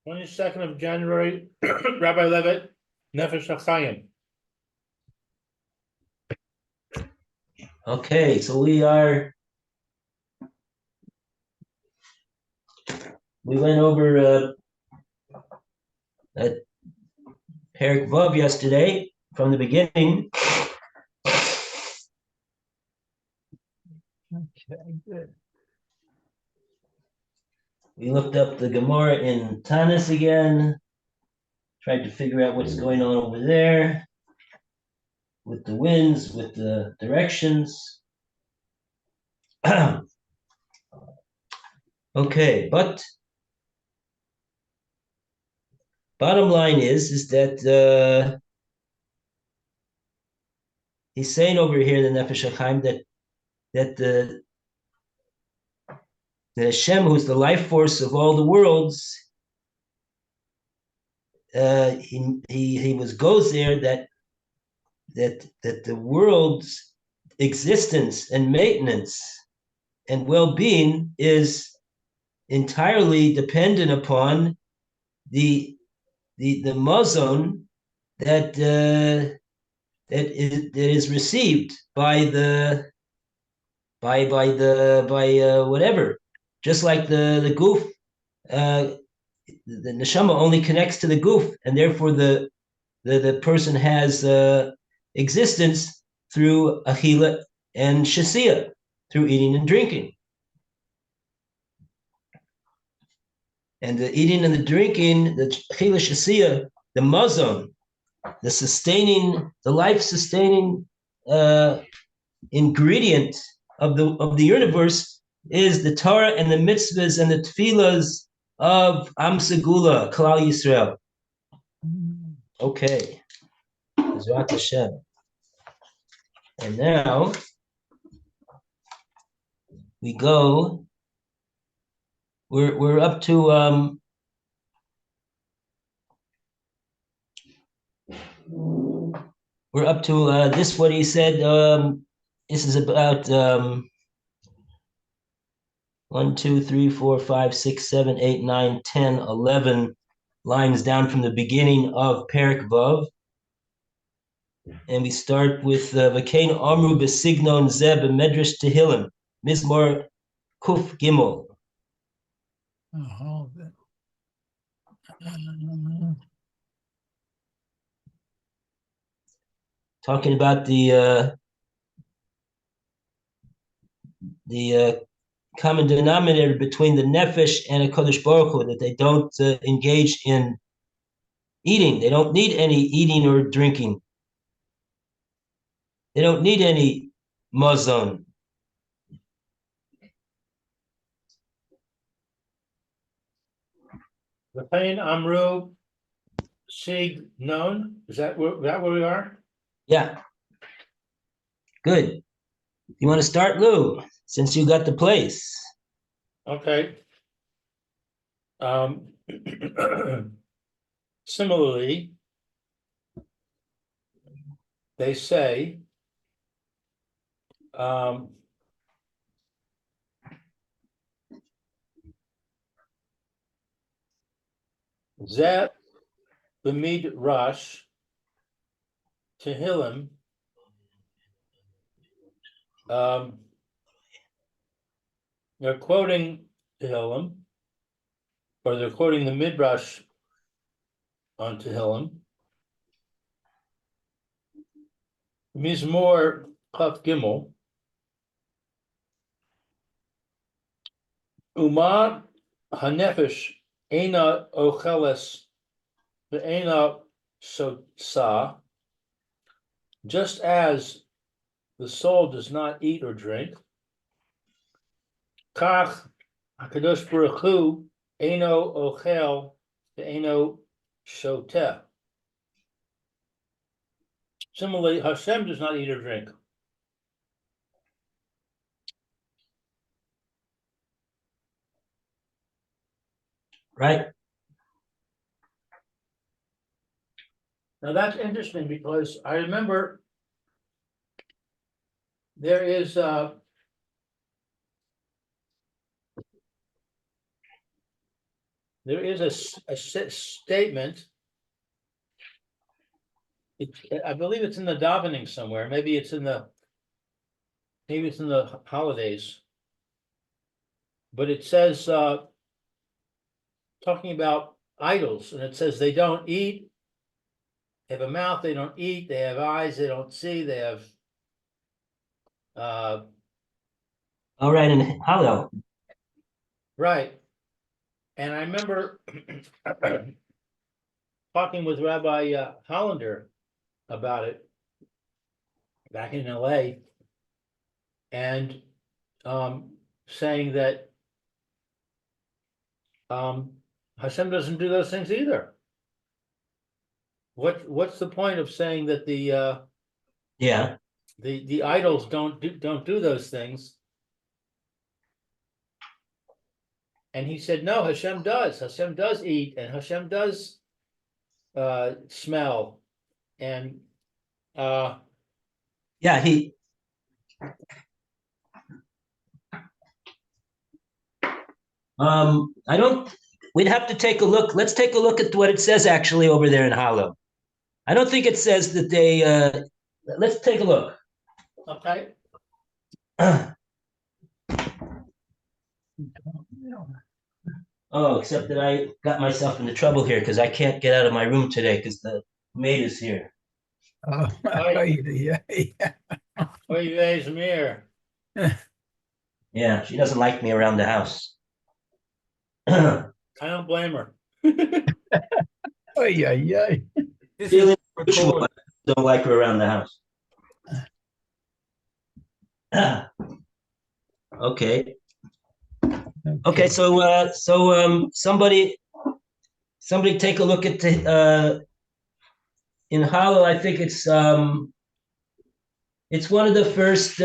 22nd of January, Rabbi Levitt, Nefesh Hahaim. Okay, so we went over that Perek Vav yesterday from the beginning. Okay, good. We looked up the Gemara in Tanis again, tried to figure out what's going on over there with the winds, with the directions. Okay, but bottom line is that he's saying over here, the Nefesh Hachaim, that the Hashem, who's the life force of all the worlds, he goes there that the world's existence and maintenance and well-being is entirely dependent upon the mazon that is received by whatever. Just like the goof, the neshama only connects to the goof, and therefore the person has existence through achila and shasiya, through eating and drinking. And the eating and the drinking, the achila shasiya, the mazon, the life-sustaining ingredient of the universe is the Torah and the mitzvahs and the tefillas of Am Segula, Klal Yisrael. Okay, Bezrat Hashem. And now we go. We're up to this. What he said. This is about 1, 2, 3, 4, 5, 6, 7, 8, 9, 10, 11 lines down from the beginning of Perek Vav. And we start with V'kein Amru B'signon Zeh B'Medrash Tehillim, Mizmor Kuf Gimel. Talking about the common denominator between the Nefesh and a Kodesh Baruch Hu, that they don't engage in eating. They don't need any eating or drinking. They don't need any mazon. V'chein Amru Sig known. Is that where we are? Yeah. Good. You want to start, Lou, since you got the place? Okay. Similarly, they say Zeh B'mid Rosh Tehillim. They're quoting Tehillim, or they're quoting the Midrash on Tehillim. Mizmor Kaf Gimel. Uma Hanefesh Eina Ocheles Ve'ena Sotsa. Just as the soul does not eat or drink, Kach HaKadosh Baruch Hu Eino Ochel Ve'eno Shoteh. Similarly, Hashem does not eat or drink. Right. Now that's interesting because I remember there is there is statement. I believe it's in the davening somewhere. Maybe it's in the holidays. But it says, talking about idols, and it says they don't eat. They have a mouth, they don't eat. They have eyes, they don't see. They have, All right, and Hallel. right. And I remember talking with Rabbi Hollander about it back in LA, and saying that Hashem doesn't do those things either. What's the point of saying that Yeah. the idols don't do those things? And he said, no, Hashem does. Hashem does eat, and Hashem does smell, and Yeah, I don't, we'd have to take a look. Let's take a look at what it says actually over there in Hallel. I don't think it says that they, let's take a look. okay. Oh, except that I got myself into trouble here because I can't get out of my room today because the maid is here. Oh, Right. yeah. Oy vey, Zamir. Yeah, she doesn't like me around the house. I don't blame her. Oh, yeah. This Feeling is ritual, record. don't like her around the house. Okay. Okay, so somebody take a look at the in Hallel. I think it's one of the first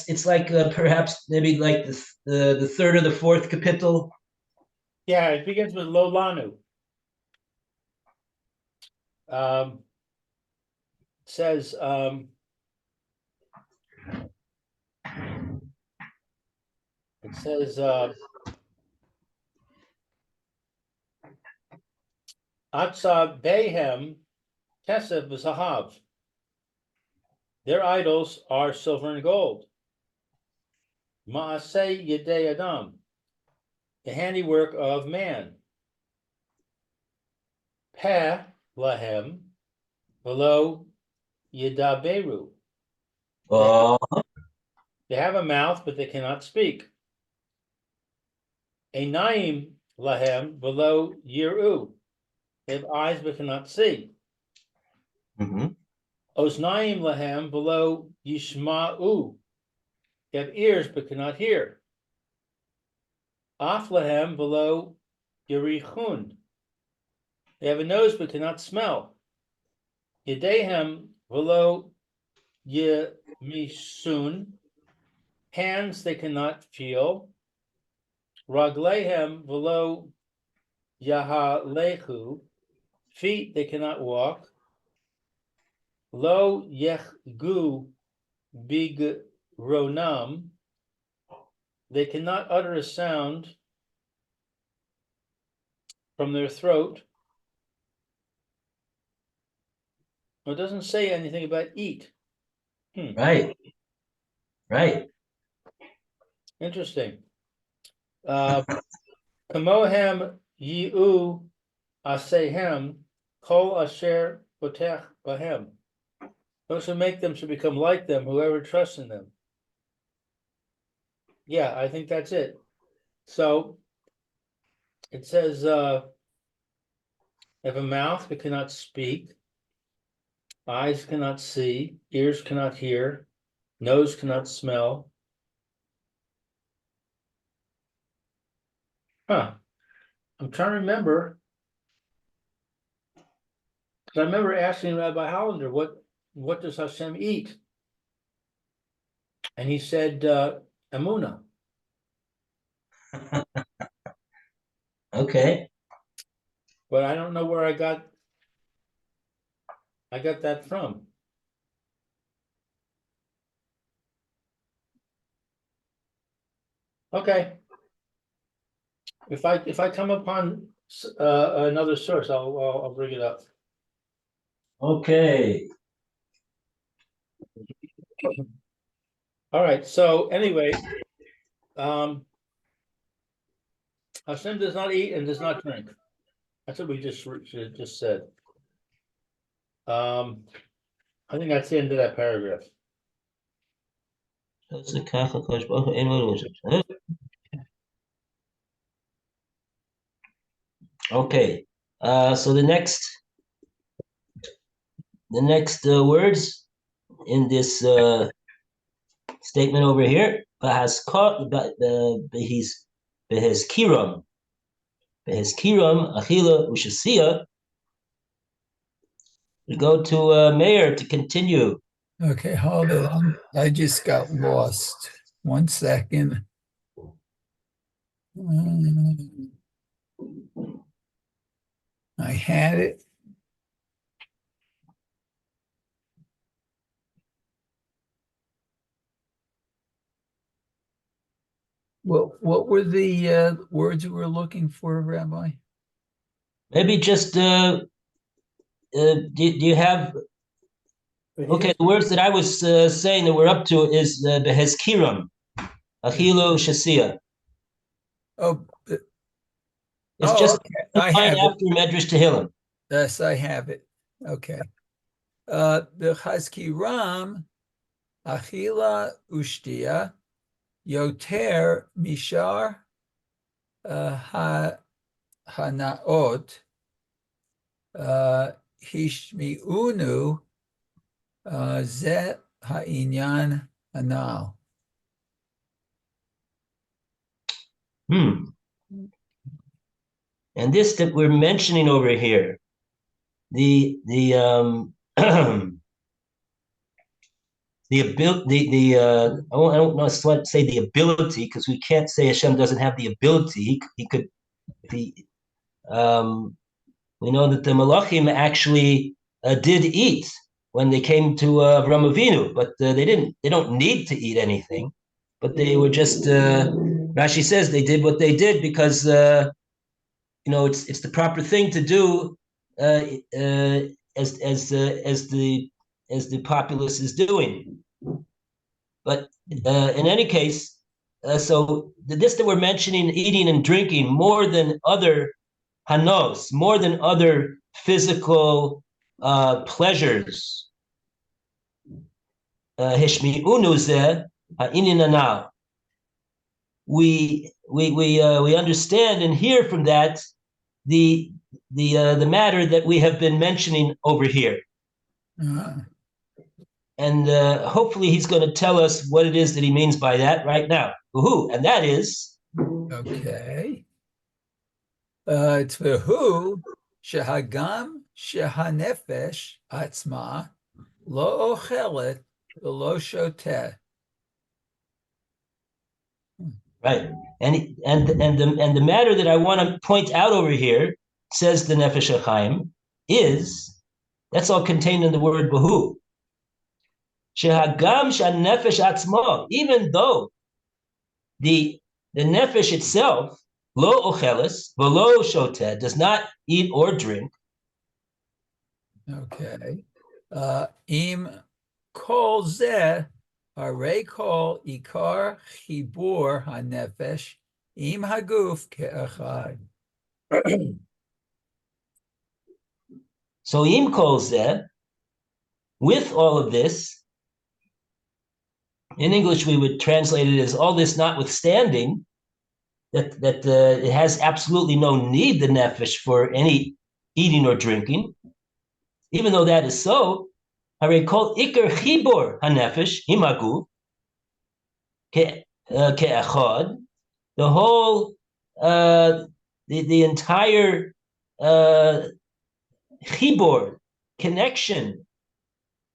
it's like perhaps maybe like the third or the fourth capital. Yeah, it begins with Lo Lanu. Says it says Atza Behem Kesef V'Zahav. Their idols are silver and gold. Maaseh Yedei Adam, the handiwork of man. Peh Lahem V'lo Yedaberu. Oh, They have a mouth, but they cannot speak. Einayim Lahem V'lo Yiru. They have eyes, but cannot see. mm-hmm. Oznaim Lahem V'lo Yishma'u. They have ears, but cannot hear. Af Lahem V'lo Yerichun. They have a nose, but cannot smell. Yedehem V'lo Yemisun. Hands they cannot feel. Raglehem V'lo Yahalechu. Feet they cannot walk. Lo Yechgu Bigronam. They cannot utter a sound from their throat. Well, it doesn't say anything about eat. Right. Interesting. Kamohem Yi'u Asehem Kol Asher Potech Bahem. Those who make them should become like them, whoever trusts in them. Yeah, I think that's it. So it says, they have a mouth but cannot speak, eyes cannot see, ears cannot hear, nose cannot smell. Huh. I'm trying to remember. Because I remember asking Rabbi Hollander, what does Hashem eat? And he said, Amuna. Okay. But I don't know where I got that from. Okay. If I come upon another source, I'll bring it up. Okay. All right, so anyway, Hashem does not eat and does not drink. That's what we just said. I think that's the end of that paragraph. Okay. So the next words in this statement over here, behezkiram, achila ushasiya. We go to Mayor to continue. Okay, hold it. I just got lost. 1 second. I had it. What were the words you were looking for, Rabbi? Maybe just do you have? Okay, the words that I was saying that we're up to is behezkiram, achilo shasiya. Oh, It's just okay. I line have it. after Medrash Tehillim. Yes, I have it. Okay. The Chazkiram, Achila Ushtia, Yoter Mishar Hanaot, Hishmiunu Ze Ha'inyan Anal. And this that we're mentioning over here, the the ability, I don't know what to say the ability, because we can't say Hashem doesn't have the ability. He could, if he, we know that the Malachim actually did eat when they came to Avraham Avinu, but they don't need to eat anything, but they were just, Rashi says they did what they did because, it's the proper thing to do as the populace is doing. But in any case, so this that we're mentioning, eating and drinking, more than other hanos, more than other physical pleasures, hishmi'unu zeh ha'inin anal. We understand and hear from that the matter that we have been mentioning over here. And hopefully he's going to tell us what it is that he means by that right now. And that is... Okay. It's Vehu Shehagam Shehanefesh Atzma Lo Ochelet Lo Shoteh. Right. And the matter that I want to point out over here, says the Nefesh Hahaim, is, that's all contained in the word Behu. Shehagam Shanefesh Atzma, even though the Nefesh itself, Lo Ocheles, Velo Shoteh, does not eat or drink. Okay. Im Kol Zeh Arei Kol Ikar Chibur HaNefesh Im Haguf Ke'achad. So Im Kol Zeh, with all of this, in English we would translate it as all this notwithstanding, that it has absolutely no need, the Nefesh, for any eating or drinking. Even though that is so, Harei Kol Iker Chibur HaNefesh Im Haguf Ke'achad, the whole, the entire chibur, connection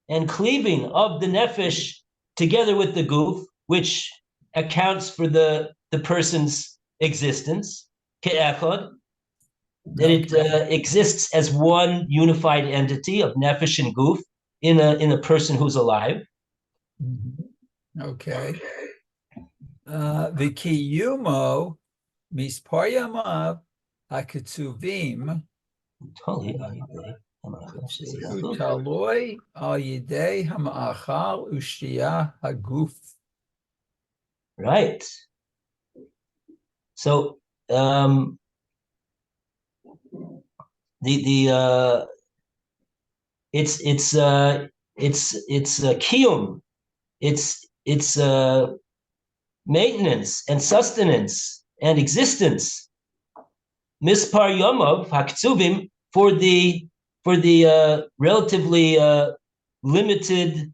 and cleaving of the nefesh together with the guf, which accounts for the person's existence, ke'echad, that it exists as one unified entity of nefesh and guf in a person who's alive. Okay. The kiyumo Mispar Yamav HaKetuvim Utaloi Al Yidei HaMa'achal Ushtiya HaGuf. Right. So it's kiyum, it's maintenance and sustenance and existence. Mispar yomov haktuvim, for the relatively limited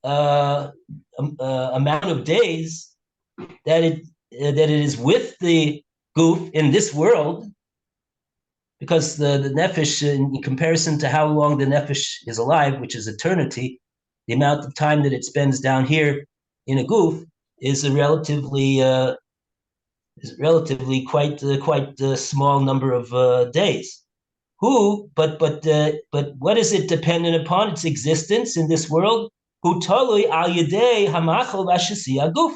amount of days that it is with the goof in this world, because the nefesh, in comparison to how long the nefesh is alive, which is eternity, the amount of time that it spends down here in a goof is a relatively quite small number of days. But what is it dependent upon? Its existence in this world. Hu talui al yedei hamachol v'ashisi aguf.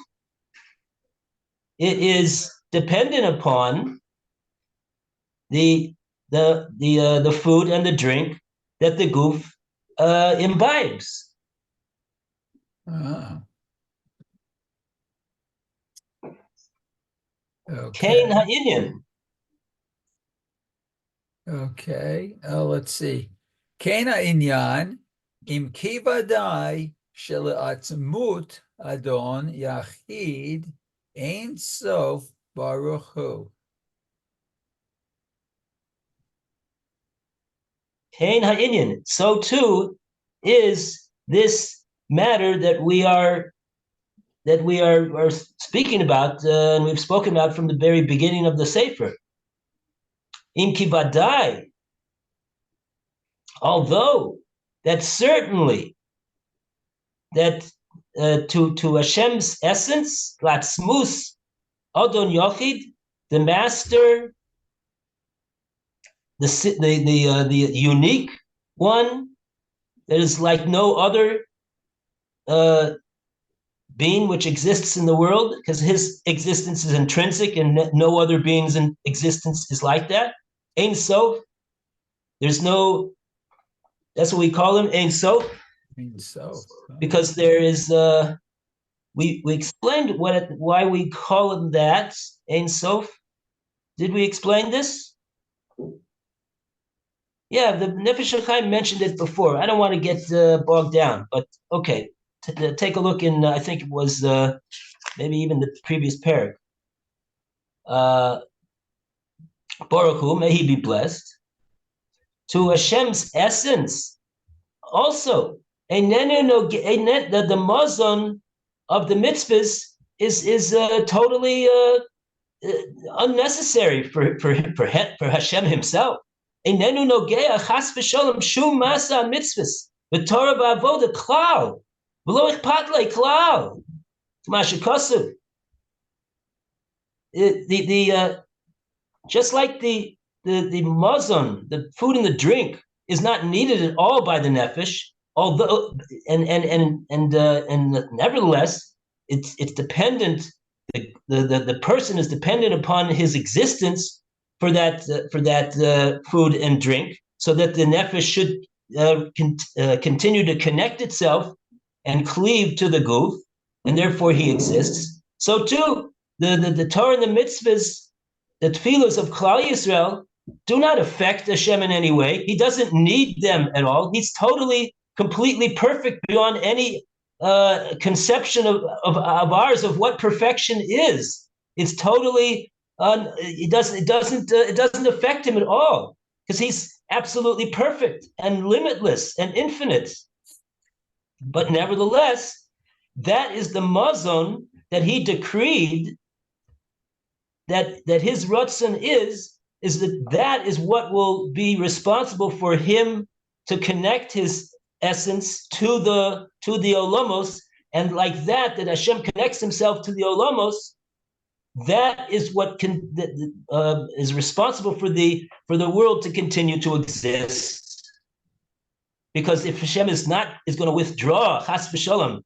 It is dependent upon the food and the drink that the goof imbibes. Okay. Ha'inyan. Okay. Let's see. Kain ha'inyan im kivadai shele'atzmut Adon Yachid Ein Sof Baruch Hu. Kain ha'inyan. So too is this matter that we are speaking about, and we've spoken about from the very beginning of the Sefer. Im kivadai, although that certainly that to Hashem's essence, latzmus Adon Yochid, the master, the unique one that is like no other being which exists in the world, because his existence is intrinsic and no other being's in existence is like that. Ein Sof, there's no, that's what we call him, Ein Sof. Ein Sof. Because there is, we explained why we call him that, Ein Sof. Did we explain this? Yeah, the Nefesh Hahaim mentioned it before. I don't want to get bogged down, but okay. Take a look in, I think it was maybe even the previous parak. Baruch Hu, may he be blessed. To Hashem's essence, also, the mazon of the mitzvahs is totally unnecessary for Hashem himself. Einenu nogea chas v'sholom shum masa mitzvahs v'torah v'avoda klal v'lo ichpat le klal. Mashikosu. Just like the mazon, the food and the drink, is not needed at all by the nefesh, although and nevertheless, it's dependent. The person is dependent upon his existence for that food and drink, so that the nefesh should continue to connect itself and cleave to the guf, and therefore he exists. So too, the Torah and the mitzvahs, the tefillos of Klal Yisrael, do not affect Hashem in any way. He doesn't need them at all. He's totally, completely perfect beyond any conception of ours of what perfection is. It's totally it doesn't affect him at all, because he's absolutely perfect and limitless and infinite. But nevertheless, that is the mazon that he decreed, that his ratzon is that is what will be responsible for him to connect his essence to the olamos, and like that Hashem connects himself to the olamos. That is what is responsible for the world to continue to exist. Because if Hashem is going to withdraw chas v'shalom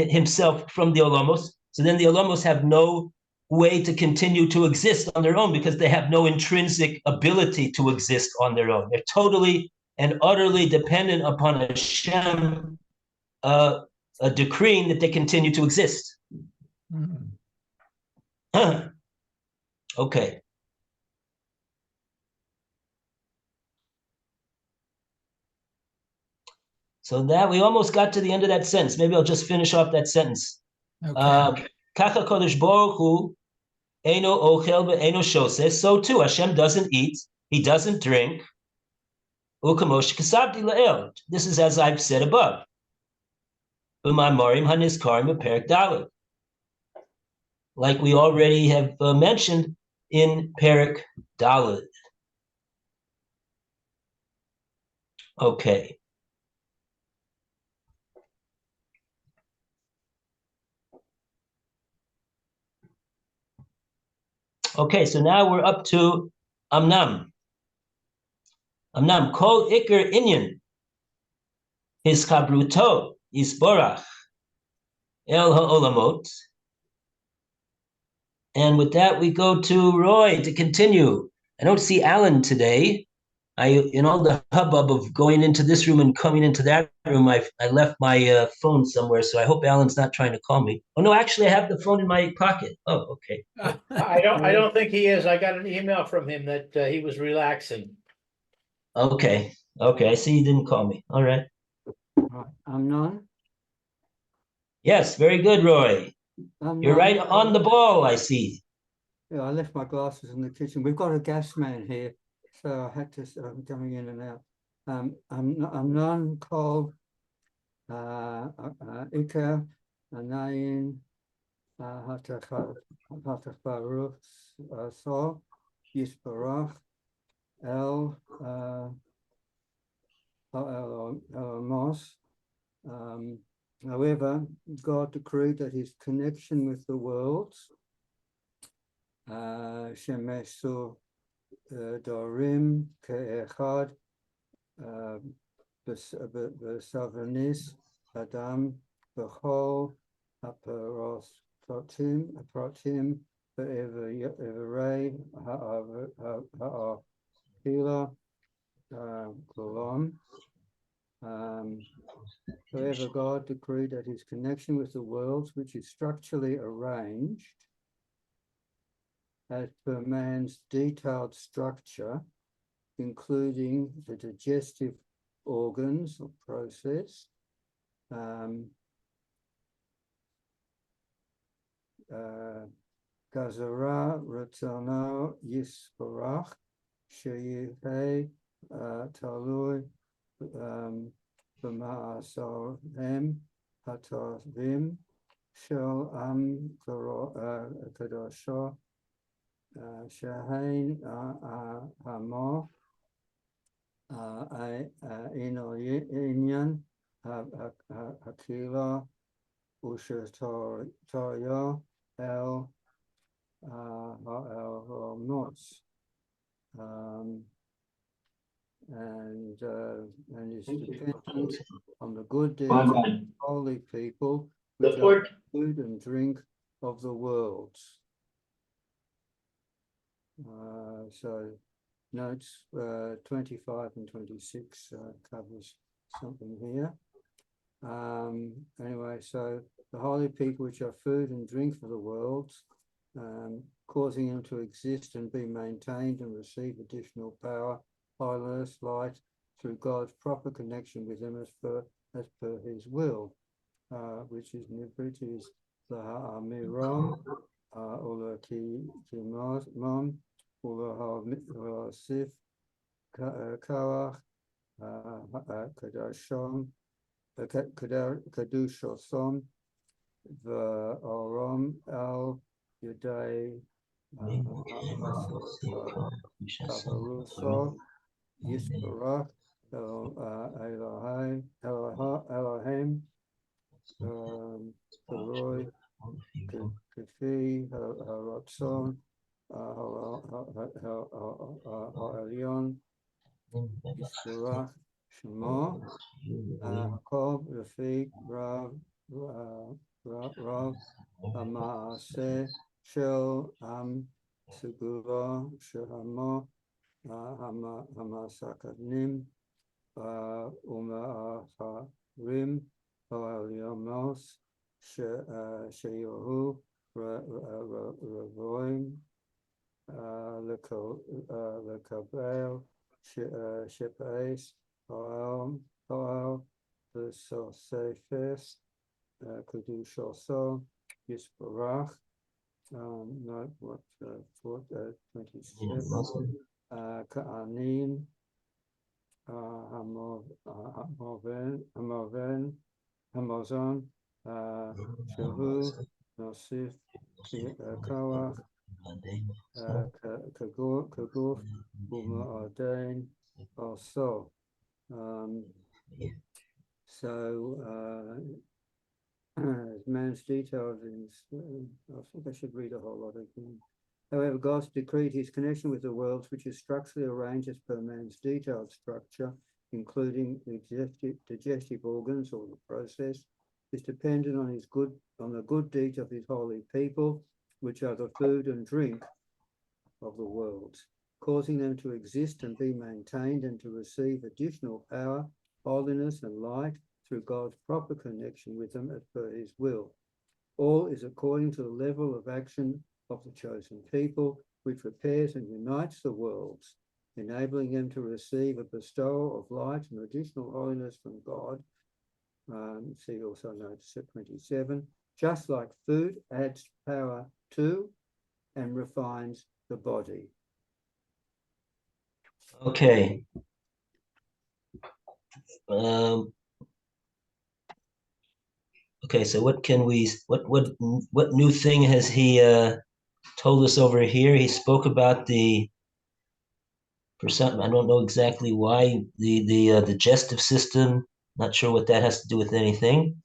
himself from the olamos, so then the olamos have no way to continue to exist on their own because they have no intrinsic ability to exist on their own. They're totally and utterly dependent upon Hashem decreeing that they continue to exist. Mhm. Okay. So that we almost got to the end of that sentence. Maybe I'll just finish off that sentence. Okay. Kacha Kodesh Baruch Hu Eino Ochel Eino Shose. So too, Hashem doesn't eat, He doesn't drink. Ukamosh Kasabdi La'el. This is as I've said above. U'ma'amorim hanizkarim b'perek Dalet. Like we already have mentioned in Perek Dalet. Okay. Okay, so now we're up to Amnam. Amnam kol ikar inyan his kabruto isborach el ha'olamot. And with that, we go to Roy to continue. I don't see Alan today. In all the hubbub of going into this room and coming into that room, I left my phone somewhere, so I hope Alan's not trying to call me. Oh no, actually, I have the phone in my pocket. Oh, okay. I don't think he is. I got an email from him that he was relaxing. Okay, I see you didn't call me. All right. Amnon? Yes, very good, Roy. You're right Amnon? on the ball, I see. Yeah, I left my glasses in the kitchen. We've got a gas man here, so I had to coming in and out. Amnon called Ika Anayin Hatachabaruch So Yisbarach El Mos. However, God decreed that his connection with the worlds, Shemesu Dorim Ke'echad, B'Savanis Adam B'chol Aprotim Be'evrei Ha'Hila Golom. However, God decreed that his connection with the worlds, which is structurally arranged as per man's detailed structure, including the digestive organs or process, Gazara Ratzano Yisparach Sheyeh Talui B'ma'asorhem Hatovim Shel Am Kadosho Shahain Hamo Inyan Hakila Ushatorya El Nots. And is dependent on the good deeds of holy people, which are food and drink of the worlds. So notes 25 and 26 covers something here. Anyway, so the holy people, which are food and drink for the worlds, causing them to exist and be maintained and receive additional power, highness, light, through God's proper connection with them as per his will, which is Nefesh, is the Ha'amirom, or the Kimon, or the Sif, Kawach, Kadashon, Kadushoson, the Orom El Yudai, Kabaruso, Yisbarach, Elohim, Roy, Kafi, Haratson, Ha'elion, Yisbarach, Shema, Jacob, Rafiq, Rav, Ama'aseh, Shel Segula Shehama Hamasakanim Harim Ha'alyamos Sheyohu Ravoim Lekabel Shepais Ha'al Sosefes Kedushoso Yisbarach. No, what 27 Ka'anin Hamazon Shahu Nosif Kawach Kaguf Uma'adain also. Man's detailed in I think I should read a whole lot again. However, God's decreed his connection with the worlds, which is structurally arranged as per man's detailed structure, including the digestive organs or the process, is dependent on the good deeds of his holy people, which are the food and drink of the worlds, causing them to exist and be maintained and to receive additional power, holiness, and light through God's proper connection with them as per his will. All is according to the level of action of the chosen people, which repairs and unites the worlds, enabling them to receive a bestowal of light and additional holiness from God. See also notice at 27, just like food adds power to and refines the body. Okay. Okay, so what new thing has he told us over here? He spoke about for something, I don't know exactly why, the digestive system. Not sure what that has to do with anything.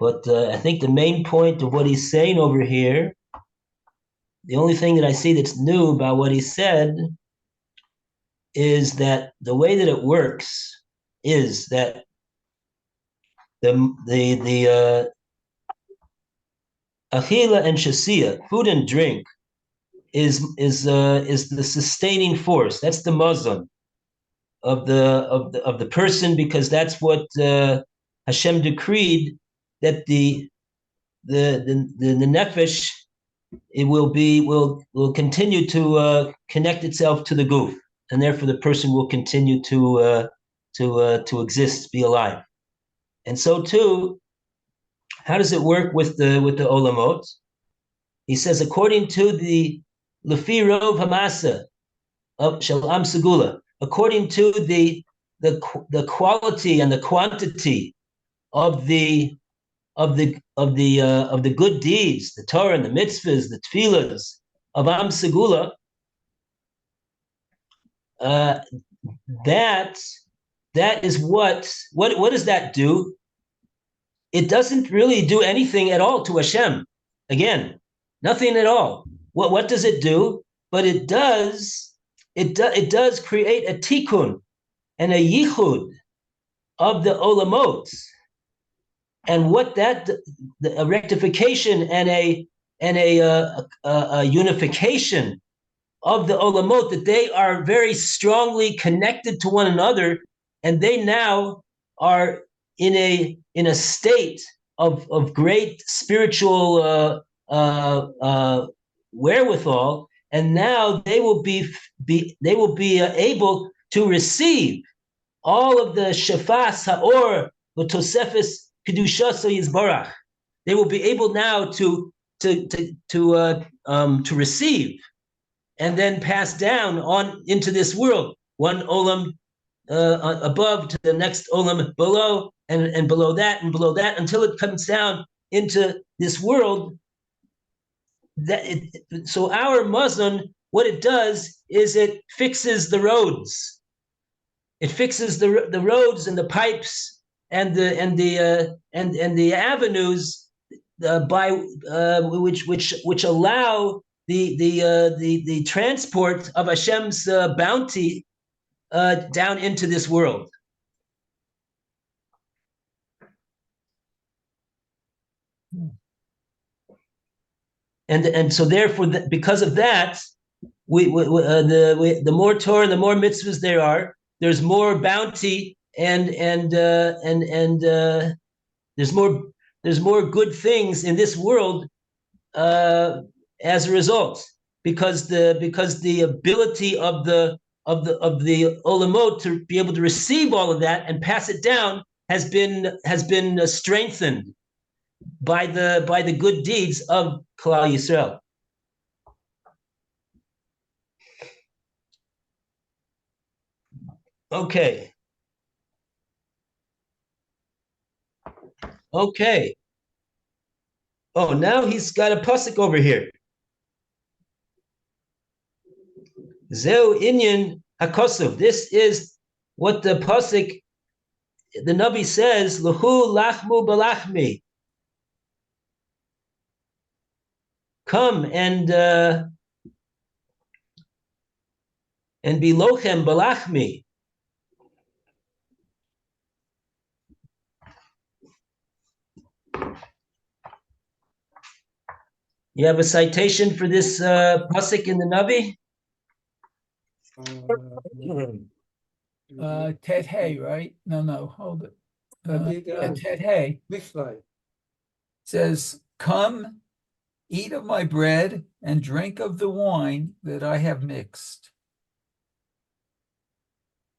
But I think the main point of what he's saying over here, the only thing that I see that's new about what he said is that the way that it works is that the achila and shasiya, food and drink, is the sustaining force. That's the mazon of the person, because that's what Hashem decreed, that the nefesh, it will continue to connect itself to the guf, and therefore the person will continue to exist, be alive. And so too, how does it work with the olamot? He says, according to the lefi rov hamasa of shalam segula, according to the quality and the quantity of the good deeds, the Torah and the mitzvahs, the tefillahs of Am Segula, that is what does that do? It doesn't really do anything at all to Hashem. Again, nothing at all. What does it do? But it does create a tikkun and a yichud of the olamot. And what a rectification and a unification of the olamot, that they are very strongly connected to one another, and they now are in a state of great spiritual wherewithal, and now they will be able to receive all of the shafas haor v'tosefes kedushaso yizbarach. They will be able now to receive and then pass down on into this world, one olam above to the next olam below, and below that, until it comes down into this world. So our mazon, what it does is it fixes the roads. It fixes the roads and the pipes and the avenues by which allow the transport of Hashem's bounty down into this world. and so therefore, because of that, the more Torah, the more mitzvahs there are. There's more bounty, and there's more good things in this world as a result, because the ability of the olamot to be able to receive all of that and pass it down has been strengthened by the good deeds of Klal Yisrael. Okay. Oh, now he's got a pasuk over here. Zeu inyan hakosov. This is what the pasuk, the Navi says, Lahu lachmu balachmi. Come and be lochem balachmi. You have a citation for this pasuk in the Navi? Tet Hay, right? No, hold it. Mishlei. Tet Hay says, "Come, eat of my bread and drink of the wine that I have mixed."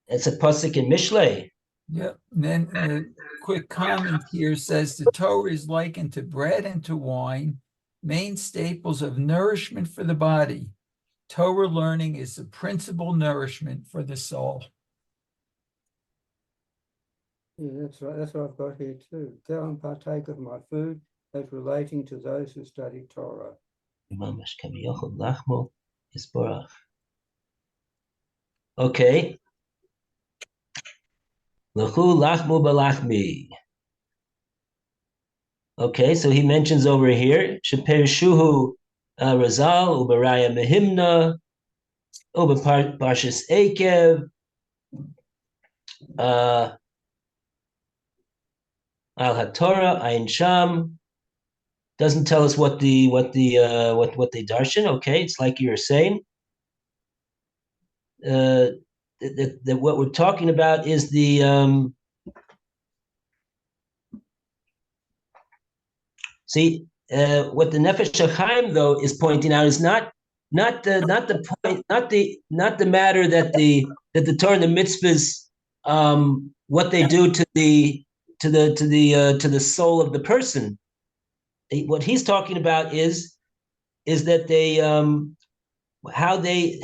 It's a pasuk in Mishlei. Yep. And then the quick comment here says the Torah is likened to bread and to wine, main staples of nourishment for the body. Torah learning is the principal nourishment for the soul. Yeah, that's right. That's what I've got here too. Go and partake of my food as relating to those who study Torah. Okay. L'chu lachmu balachmi. Okay, so he mentions over here, Sheperishuhu Razal, Ubaraya Mehimna, Ubarparshas Ekev, Al HaTorah, Ayin Sham. Doesn't tell us what they darshan. Okay, it's like you were saying. That what we're talking about is the what the Nefesh Hahaim though is pointing out is not the point, not the matter that the Torah and the mitzvahs what they do to the soul of the person. What he's talking about is that they how they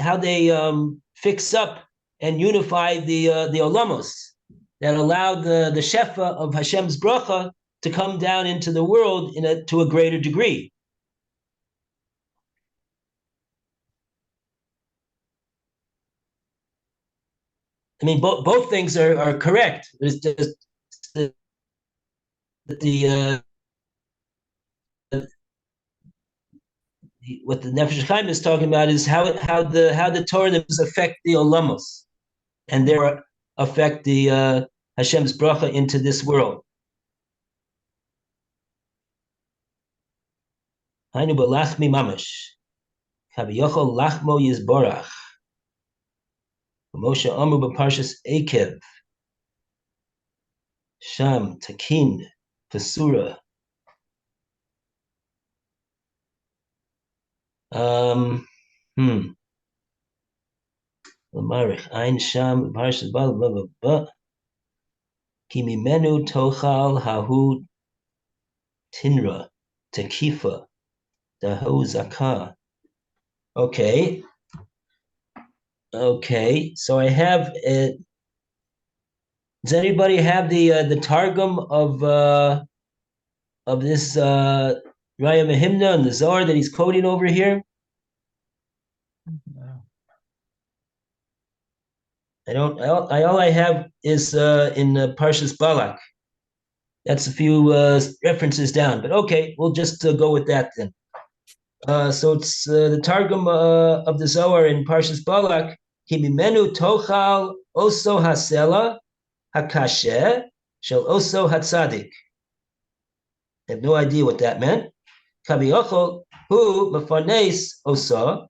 fix up and unify the olamos that allow the shefa of Hashem's bracha to come down into the world to a greater degree. I mean, both things are correct. There's just what the Nefesh Chaim is talking about is how the Torah affect the olamos, and they affect the Hashem's bracha into this world. Hainu balachmi mamash, kaviyochol lachmo yizborach, Moshe Amru b'Parshas Ekev, Sham Takin Pesura. Lamarich Ein Sham Parshas Bal blah blah blah. Kimimenu Tochal Hahu Tinra Tekifa Dahu Zakah. Okay. So I have it. Does anybody have the Targum of this Raya Mehimna and the Zohar that he's quoting over here? No. I don't. All I have is in Parshas Balak. That's a few references down, but okay, we'll just go with that then. So it's the Targum of the Zohar in Parshas Balak. Kimimenu tochal oso hasela hakasheh shel oso hatzadik. I have no idea what that meant. Kaviyochol hu mefarnes osa,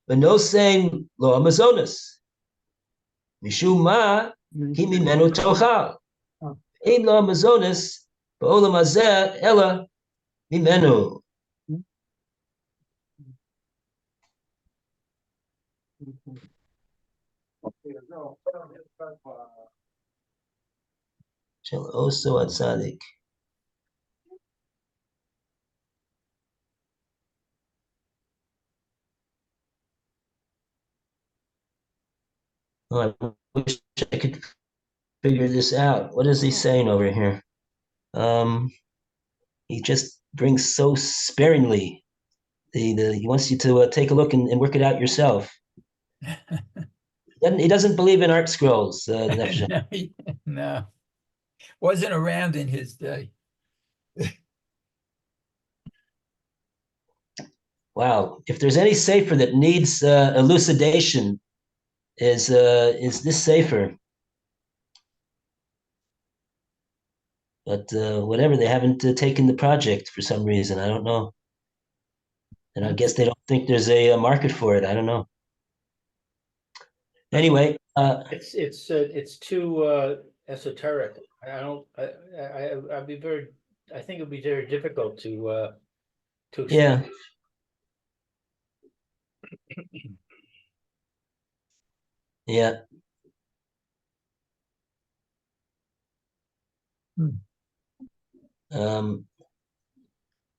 v'nosein lo amazonas. Mishum ma ki mimenu tochal. Ein lo amazonas ba'olam hazeh ela mimenu. Shel oso atzadik. Oh, I wish I could figure this out. What is he saying over here? He just brings so sparingly. He wants you to take a look and work it out yourself. He doesn't believe in art scrolls. Nefesh. No, wasn't around in his day. Wow, if there's any safer that needs elucidation, is this safer? But whatever, they haven't taken the project for some reason. I don't know. And I guess they don't think there's a market for it. I don't know. Anyway, It's too esoteric. I don't. I'd be very. I think it'd be very difficult to yeah. Yeah.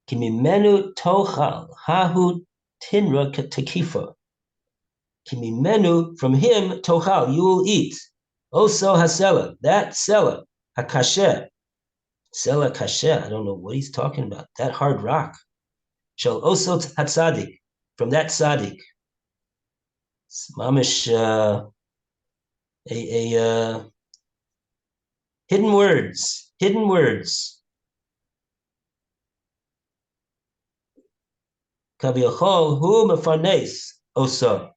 Kimimenu tochal hahu tinra tekifa. Kimimenu, from him tochal, you will eat. Also hasela, that sela, hakasher. Sela kasher, I don't know what he's talking about. That hard rock. Shall also hatzadik, from that tzaddik. It's mamish hidden words. Kaviyachol hu mefarnes osa,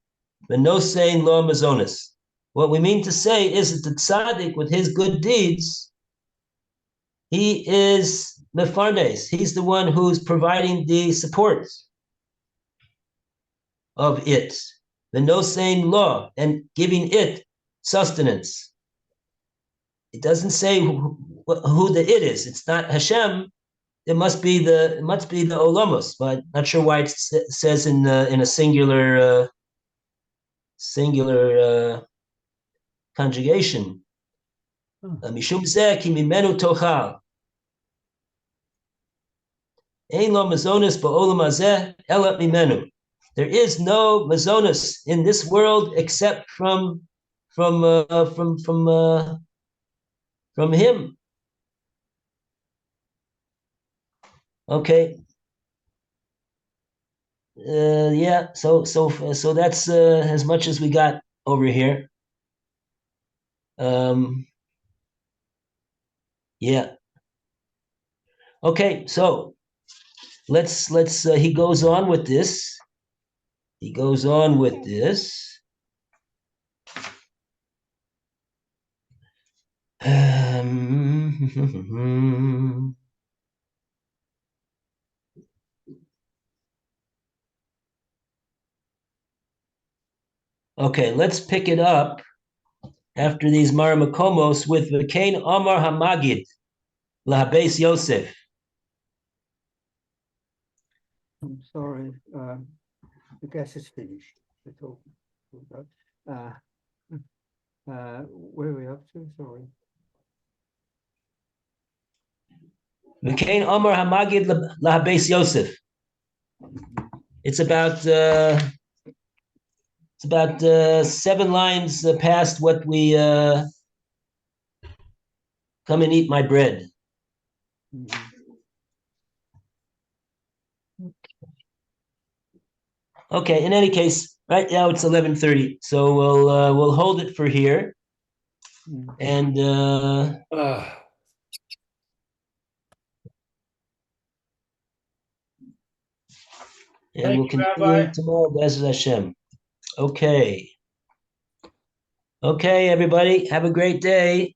v'nosein lo mazonis. What we mean to say is that the tzaddik, with his good deeds, he is mefarnes. He's the one who's providing the support of it. V'nosein lo, and giving it sustenance. It doesn't say who the it is. It's not Hashem. It must be the Olamos, but not sure why it says in a singular conjugation. Mishum zeh ki mimenu tochal. Ein lo mazonis ba'olam hazeh ela mimenu. There is no mazonis in this world except from him. Okay. Yeah. So that's as much as we got over here. Yeah. Okay. So let's he goes on with this. Okay, let's pick it up after these Maramakomos with V'kein Omar Hamagid Lahabes Yosef. I'm sorry, the gas is finished. Where are we up to? Sorry. V'kein Omar Hamagid Lahabes Yosef. It's about 7 lines past what we come and eat my bread. Okay, in any case, right now it's 11:30, so we'll hold it for here. And we'll continue tomorrow, Be'ez Hashem. Okay, everybody, have a great day.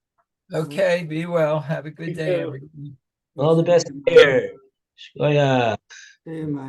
Okay, be well. Have a good day, everybody. All the best here. Shkoyach. See you, mate.